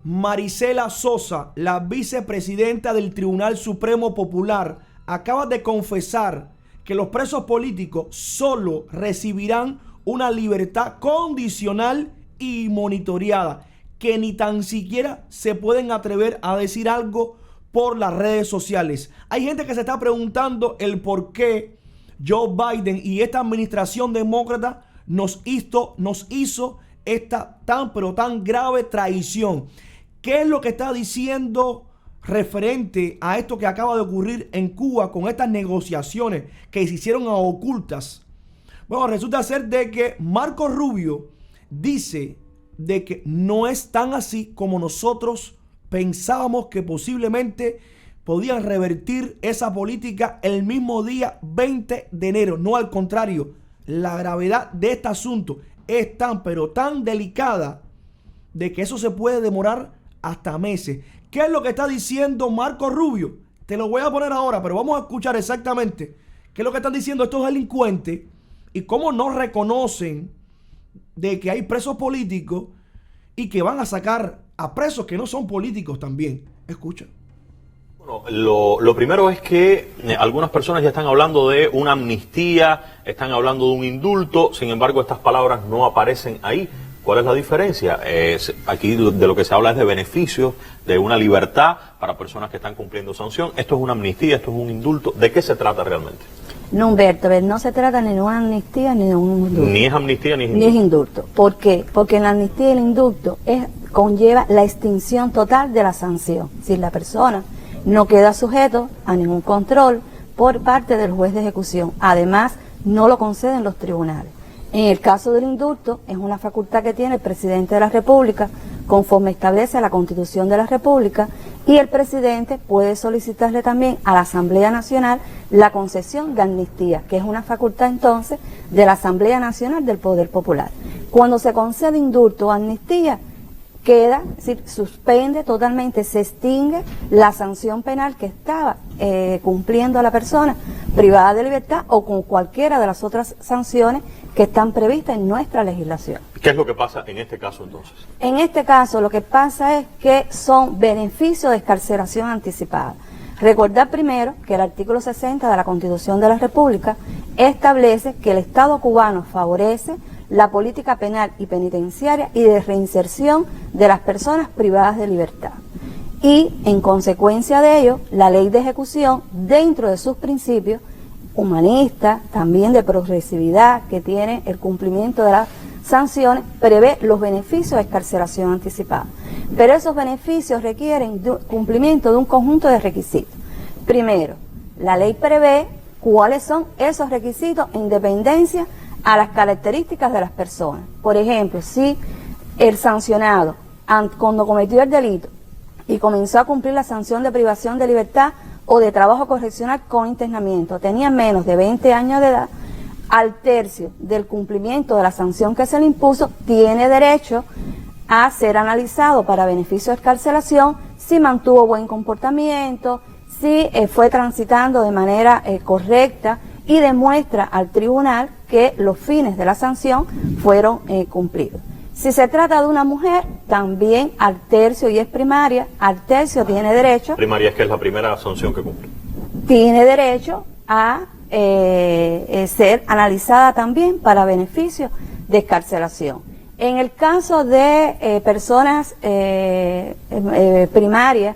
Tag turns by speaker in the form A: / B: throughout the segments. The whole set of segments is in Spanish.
A: Marisela Sosa, la vicepresidenta del Tribunal Supremo Popular, acaba de confesar que los presos políticos solo recibirán una libertad condicional y monitoreada, que ni tan siquiera se pueden atrever a decir algo por las redes sociales. Hay gente que se está preguntando el por qué Joe Biden y esta administración demócrata nos hizo esta tan grave traición. ¿Qué es lo que está diciendo referente a esto que acaba de ocurrir en Cuba con estas negociaciones que se hicieron a ocultas? Bueno, resulta ser de que Marco Rubio dice de que no es tan así como nosotros pensábamos, que posiblemente podían revertir esa política el mismo día 20 de enero. No, al contrario, la gravedad de este asunto es pero tan delicada de que eso se puede demorar hasta meses. ¿Qué es lo que está diciendo Marco Rubio? Te lo voy a poner ahora, pero vamos a escuchar exactamente qué es lo que están diciendo estos delincuentes y cómo no reconocen de que hay presos políticos y que van a sacar a presos que no son políticos también. Escucha.
B: Bueno, lo primero es que algunas personas ya están hablando de una amnistía, están hablando de un indulto, sin embargo estas palabras no aparecen ahí. ¿Cuál es la diferencia? Aquí de lo que se habla es de beneficios, de una libertad para personas que están cumpliendo sanción. Esto es una amnistía, esto es un indulto. ¿De qué se trata realmente?
C: No, Humberto, no se trata ni de una amnistía ni de un indulto.
B: Ni es amnistía ni es indulto.
C: Ni es indulto. ¿Por qué? Porque en la amnistía y el indulto conlleva la extinción total de la sanción. Si la persona no queda sujeto a ningún control por parte del juez de ejecución. Además, no lo conceden los tribunales. En el caso del indulto, es una facultad que tiene el presidente de la República, conforme establece la Constitución de la República, y el presidente puede solicitarle también a la Asamblea Nacional la concesión de amnistía, que es una facultad entonces de la Asamblea Nacional del Poder Popular. Cuando se concede indulto o amnistía, queda, es decir, suspende totalmente, se extingue la sanción penal que estaba cumpliendo a la persona privada de libertad o con cualquiera de las otras sanciones que están previstas en nuestra legislación.
B: ¿Qué es lo que pasa en este caso entonces?
C: En este caso lo que pasa es que son beneficios de excarcelación anticipada. Recordar primero que el artículo 60 de la Constitución de la República establece que el Estado cubano favorece la política penal y penitenciaria y de reinserción de las personas privadas de libertad. Y en consecuencia de ello, la ley de ejecución, dentro de sus principios humanistas, también de progresividad que tiene el cumplimiento de las sanciones, prevé los beneficios de excarcelación anticipada. Pero esos beneficios requieren cumplimiento de un conjunto de requisitos. Primero, la ley prevé cuáles son esos requisitos en dependencia a las características de las personas. Por ejemplo, si el sancionado, cuando cometió el delito y comenzó a cumplir la sanción de privación de libertad o de trabajo correccional con internamiento, tenía menos de 20 años de edad, al tercio del cumplimiento de la sanción que se le impuso, tiene derecho a ser analizado para beneficio de excarcelación si mantuvo buen comportamiento, si fue transitando de manera correcta y demuestra al tribunal que los fines de la sanción fueron cumplidos. Si se trata de una mujer, también al tercio, y es primaria, al tercio tiene derecho.
B: Primaria es que es la primera sanción que cumple.
C: Tiene derecho a ser analizada también para beneficio de excarcelación. En el caso de personas primarias,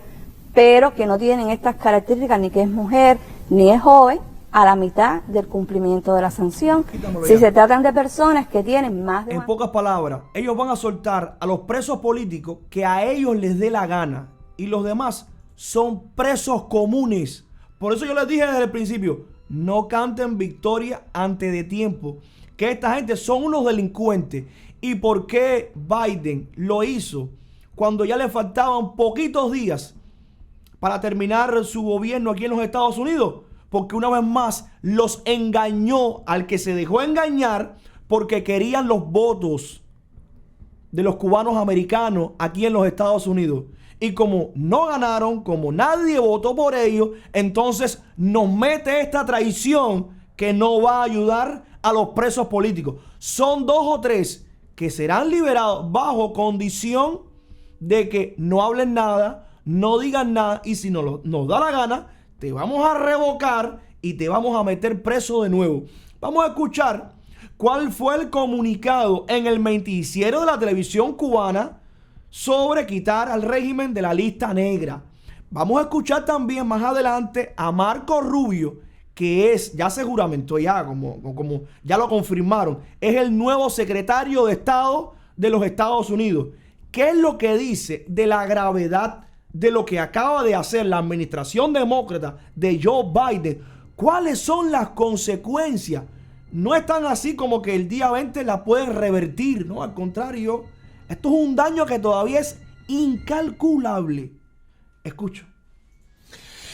C: pero que no tienen estas características, ni que es mujer, ni es joven, a la mitad del cumplimiento de la sanción. Si se tratan de personas que tienen más de...
A: En pocas palabras, ellos van a soltar a los presos políticos que a ellos les dé la gana, y los demás son presos comunes. Por eso yo les dije desde el principio, no canten victoria antes de tiempo, que esta gente son unos delincuentes. ¿Y por qué Biden lo hizo cuando ya le faltaban poquitos días para terminar su gobierno aquí en los Estados Unidos? Porque una vez más los engañó al que se dejó engañar, porque querían los votos de los cubanos americanos aquí en los Estados Unidos. Y como no ganaron, como nadie votó por ellos, entonces nos mete esta traición que no va a ayudar a los presos políticos. Son 2 o 3 que serán liberados bajo condición de que no hablen nada, no digan nada, y si nos da la gana, te vamos a revocar y te vamos a meter preso de nuevo. Vamos a escuchar cuál fue el comunicado en el noticiero de la televisión cubana sobre quitar al régimen de la lista negra. Vamos a escuchar también más adelante a Marco Rubio, que ya se juramentó, como ya lo confirmaron, es el nuevo secretario de Estado de los Estados Unidos. ¿Qué es lo que dice de la gravedad de lo que acaba de hacer la administración demócrata de Joe Biden? ¿Cuáles son las consecuencias? No es tan así como que el día 20 la pueden revertir, ¿no? Al contrario, esto es un daño que todavía es incalculable. Escucho.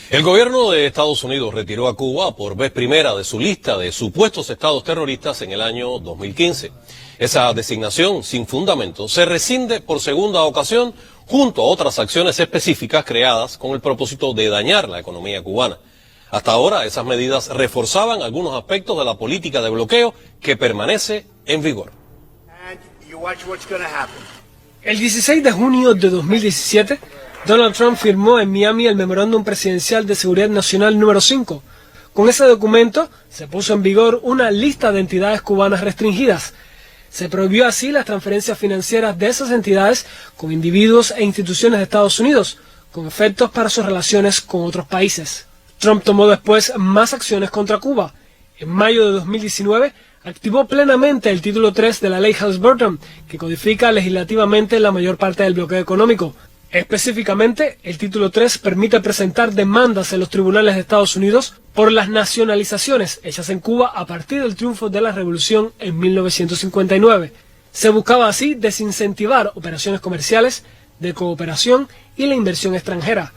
D: El gobierno de Estados Unidos retiró a Cuba por vez primera de su lista de supuestos estados terroristas en el año 2015. Esa designación sin fundamento se rescinde por segunda ocasión junto a otras acciones específicas creadas con el propósito de dañar la economía cubana. Hasta ahora esas medidas reforzaban algunos aspectos de la política de bloqueo que permanece en vigor.
E: El 16 de junio de 2017, Donald Trump firmó en Miami el Memorándum Presidencial de Seguridad Nacional número 5. Con ese documento se puso en vigor una lista de entidades cubanas restringidas. Se prohibió así las transferencias financieras de esas entidades con individuos e instituciones de Estados Unidos, con efectos para sus relaciones con otros países. Trump tomó después más acciones contra Cuba. En mayo de 2019, activó plenamente el título 3 de la ley Helms-Burton, que codifica legislativamente la mayor parte del bloqueo económico. Específicamente, el título 3 permite presentar demandas en los tribunales de Estados Unidos por las nacionalizaciones hechas en Cuba a partir del triunfo de la revolución en 1959. Se buscaba así desincentivar operaciones comerciales, de cooperación y la inversión extranjera.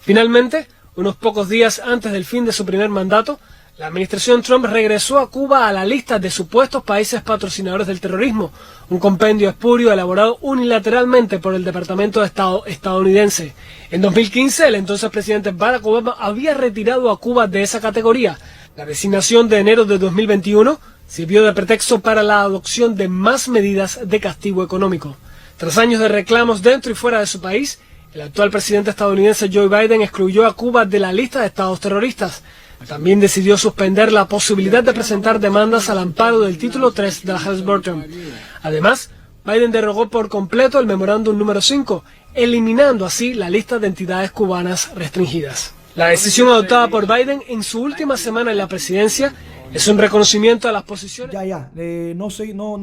E: Finalmente, unos pocos días antes del fin de su primer mandato, la administración Trump regresó a Cuba a la lista de supuestos países patrocinadores del terrorismo, un compendio espurio elaborado unilateralmente por el Departamento de Estado estadounidense. En 2015, el entonces presidente Barack Obama había retirado a Cuba de esa categoría. La designación de enero de 2021 sirvió de pretexto para la adopción de más medidas de castigo económico. Tras años de reclamos dentro y fuera de su país, el actual presidente estadounidense Joe Biden excluyó a Cuba de la lista de estados terroristas. También decidió suspender la posibilidad de presentar demandas al amparo del título 3 de la Helms-Burton. Además, Biden derogó por completo el memorándum número 5, eliminando así la lista de entidades cubanas restringidas. La decisión adoptada por Biden en su última semana en la presidencia es un reconocimiento a las posiciones...
A: No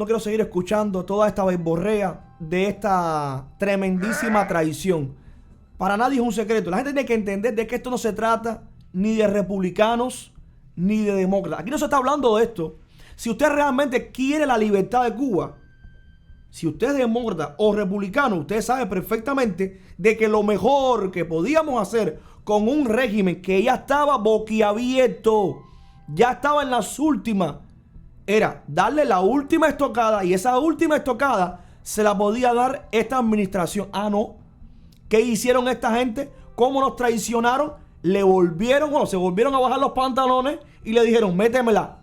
A: quiero seguir escuchando toda esta verborrea de esta tremendísima traición. Para nadie es un secreto. La gente tiene que entender de que esto no se trata ni de republicanos, ni de demócratas. Aquí no se está hablando de esto. Si usted realmente quiere la libertad de Cuba, si usted es demócrata o republicano, usted sabe perfectamente de que lo mejor que podíamos hacer con un régimen que ya estaba boquiabierto, ya estaba en las últimas, era darle la última estocada, y esa última estocada se la podía dar esta administración. Ah, no. ¿Qué hicieron esta gente? ¿Cómo nos traicionaron? Se volvieron a bajar los pantalones y le dijeron, métemela.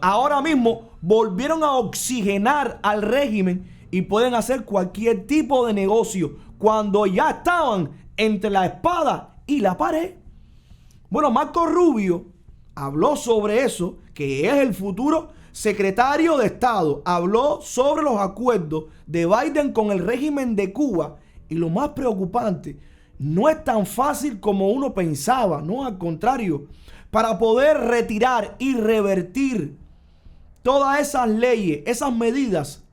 A: Ahora mismo volvieron a oxigenar al régimen y pueden hacer cualquier tipo de negocio cuando ya estaban entre la espada y la pared. Bueno, Marco Rubio habló sobre eso, que es el futuro secretario de Estado. Habló sobre los acuerdos de Biden con el régimen de Cuba. Y lo más preocupante, no es tan fácil como uno pensaba, no, al contrario. Para poder retirar y revertir todas esas leyes, esas medidas,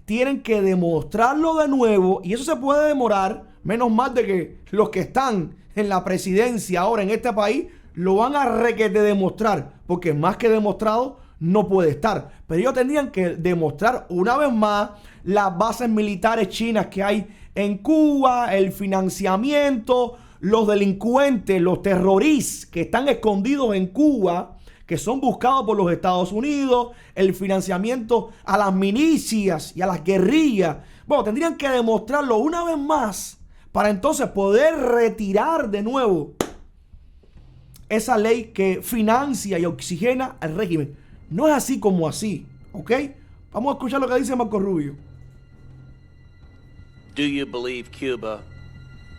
A: tienen que demostrarlo de nuevo, y eso se puede demorar. Menos mal de que los que están en la presidencia ahora en este país lo van a requete demostrar, porque más que demostrado no puede estar. Pero ellos tendrían que demostrar una vez más las bases militares chinas que hay en Cuba, el financiamiento, los delincuentes, los terroristas que están escondidos en Cuba, que son buscados por los Estados Unidos, el financiamiento a las milicias y a las guerrillas. Bueno, tendrían que demostrarlo una vez más para entonces poder retirar de nuevo esa ley que financia y oxigena al régimen. No es así como así, ¿ok? Vamos a escuchar lo que dice Marco Rubio.
F: do you believe Cuba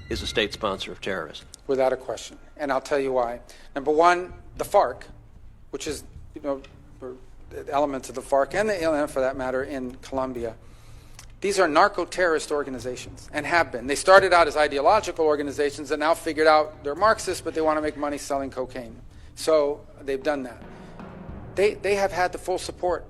F: is a state sponsor of terrorism?
G: Without a question, and I'll tell you why. Number one, the FARC, which is, elements of the FARC and the ELN for that matter in Colombia. These are narco-terrorist organizations and have been. They started out as ideological organizations and now figured out they're Marxists, but they want to make money selling cocaine. So they've done that. They have had the full support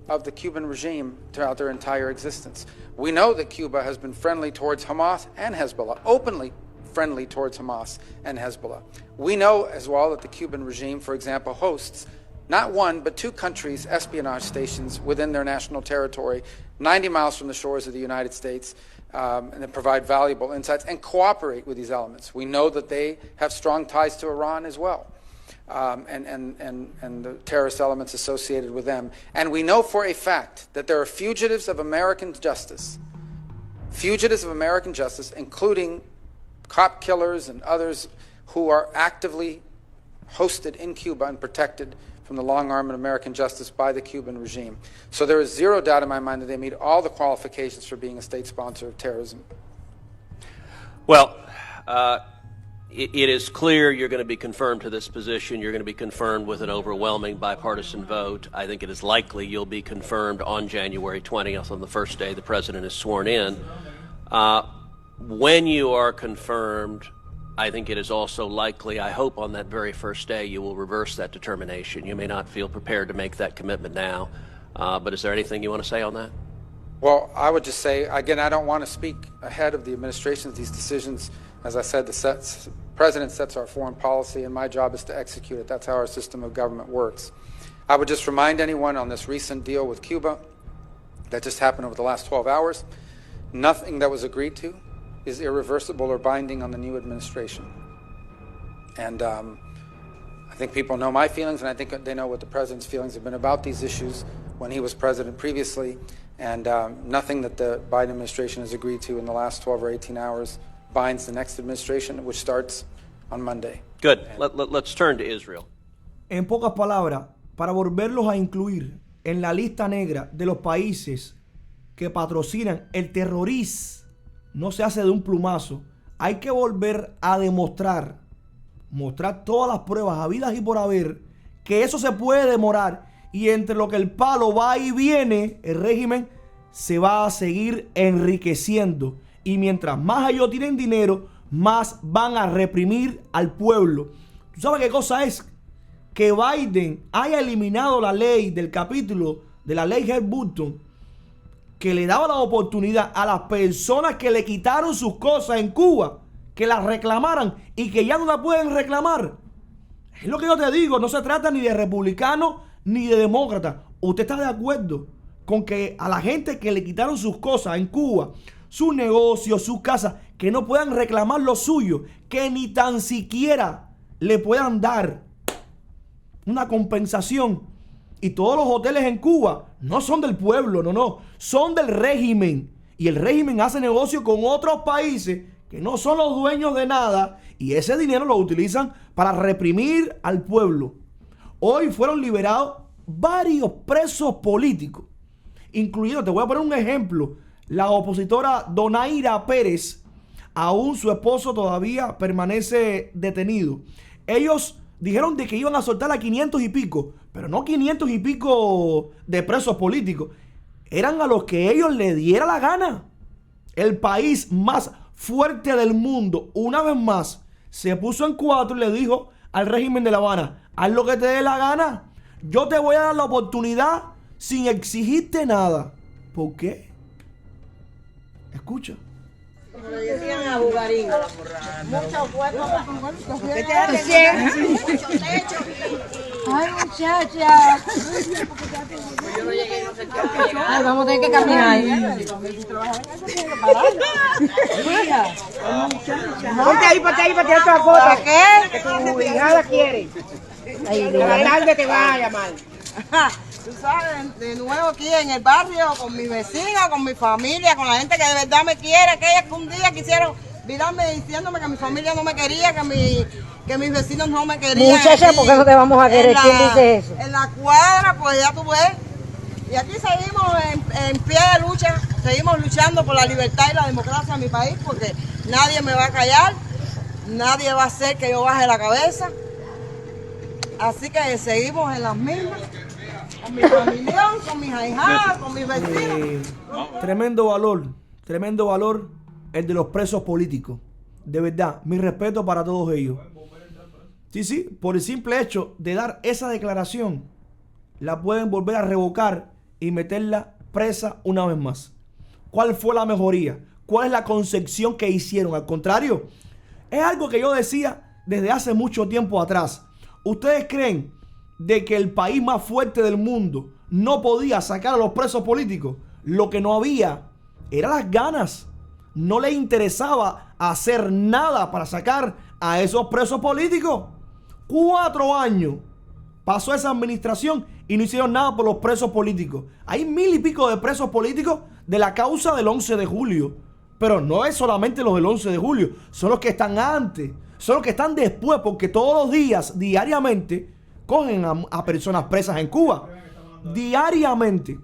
G: of the Cuban regime throughout their entire existence. We know that Cuba has been friendly towards Hamas and Hezbollah, openly friendly towards Hamas and Hezbollah. We know as well that the Cuban regime, for example, hosts not one, but two countries' espionage stations within their national territory, 90 miles from the shores of the United States, and that provide valuable insights and cooperate with these elements. We know that they have strong ties to Iran as well, and the terrorist elements associated with them. And we know for a fact that there are fugitives of American justice, including cop killers and others who are actively hosted in Cuba and protected from the long arm of American justice by the Cuban regime. So there is zero doubt in my mind that they meet all the qualifications for being a state sponsor of terrorism.
F: Well, it is clear you're going to be confirmed to this position. You're going to be confirmed with an overwhelming bipartisan vote. I think it is likely you'll be confirmed on January 20th, on the first day the president is sworn in. When you are confirmed, I think it is also likely, I hope on that very first day, you will reverse that determination. You may not feel prepared to make that commitment now, but is there anything you want to say on that?
G: Well, I would just say, again, I don't want to speak ahead of the administration of these decisions. As I said, the president sets our foreign policy, and my job is to execute it. That's how our system of government works. I would just remind anyone on this recent deal with Cuba that just happened over the last 12 hours, nothing that was agreed to is irreversible or binding on the new administration. And I think people know my feelings, and I think they know what the president's feelings have been about these issues when he was president previously. And nothing that the Biden administration has agreed to in the last 12 or 18 hours binds the next administration, which starts on Monday.
F: Good. Let's turn to Israel.
A: En pocas palabras, para volverlos a incluir en la lista negra de los países que patrocinan el terrorismo, no se hace de un plumazo. Hay que volver a mostrar todas las pruebas habidas y por haber, que eso se puede demorar, y entre lo que el palo va y viene, el régimen se va a seguir enriqueciendo, y mientras más ellos tienen dinero, más van a reprimir al pueblo. ¿Tú sabes qué cosa es? Que Biden haya eliminado la ley del capítulo de la ley Hart-Burton, que le daba la oportunidad a las personas que le quitaron sus cosas en Cuba, que las reclamaran y que ya no la pueden reclamar. Es lo que yo te digo, no se trata ni de republicano ni de demócrata. ¿Usted está de acuerdo con que a la gente que le quitaron sus cosas en Cuba, sus negocios, sus casas, que no puedan reclamar lo suyo, que ni tan siquiera le puedan dar una compensación? Y todos los hoteles en Cuba no son del pueblo, no, son del régimen. Y el régimen hace negocio con otros países que no son los dueños de nada, y ese dinero lo utilizan para reprimir al pueblo. Hoy fueron liberados varios presos políticos, incluyendo, te voy a poner un ejemplo, la opositora Donaira Pérez. Aún su esposo todavía permanece detenido. Ellos dijeron de que iban a soltar a 500 y pico, pero no 500 y pico de presos políticos. Eran a los que ellos le diera la gana. El país más fuerte del mundo, una vez más, se puso en cuatro y le dijo al régimen de La Habana: haz lo que te dé la gana. Yo te voy a dar la oportunidad sin exigirte nada. ¿Por qué? Escucha.
H: Como le decían a Bugarín, muchos huevos, mucho techo. Ay, muchacha. Ay, vamos a tener que caminar. Ponte ahí para tirar otra foto. ¿Para qué? Que tu hijada quiere. La tarde te va a llamar. Tú sabes, de nuevo aquí en el barrio, con mi vecina, con mi familia, con la gente que de verdad me quiere, aquellas que un día quisieron virarme diciéndome que mi familia no me quería, que mis vecinos no me querían.
I: Muchacha, ¿por qué no te vamos a querer? ¿Quién dice eso?
H: En la cuadra, pues ya tú ves. Y aquí seguimos en pie de lucha, seguimos luchando por la libertad y la democracia en mi país, porque nadie me va a callar, nadie va a hacer que yo baje la cabeza. Así que seguimos en las mismas, con mi familia, con mis ahijadas, con mis vecinos.
A: Tremendo valor el de los presos políticos. De verdad, mi respeto para todos ellos. Sí, por el simple hecho de dar esa declaración, la pueden volver a revocar y meterla presa una vez más. ¿Cuál fue la mejoría? ¿Cuál es la concepción que hicieron? Al contrario, es algo que yo decía desde hace mucho tiempo atrás. ¿Ustedes creen de que el país más fuerte del mundo no podía sacar a los presos políticos? Lo que no había eran las ganas. No les interesaba hacer nada para sacar a esos presos políticos. 4 años pasó esa administración y no hicieron nada por los presos políticos. Hay 1000 y pico de presos políticos de la causa del 11 de julio. Pero no es solamente los del 11 de julio, son los que están antes, son los que están después, porque todos los días, diariamente, cogen a personas presas en Cuba. Diariamente.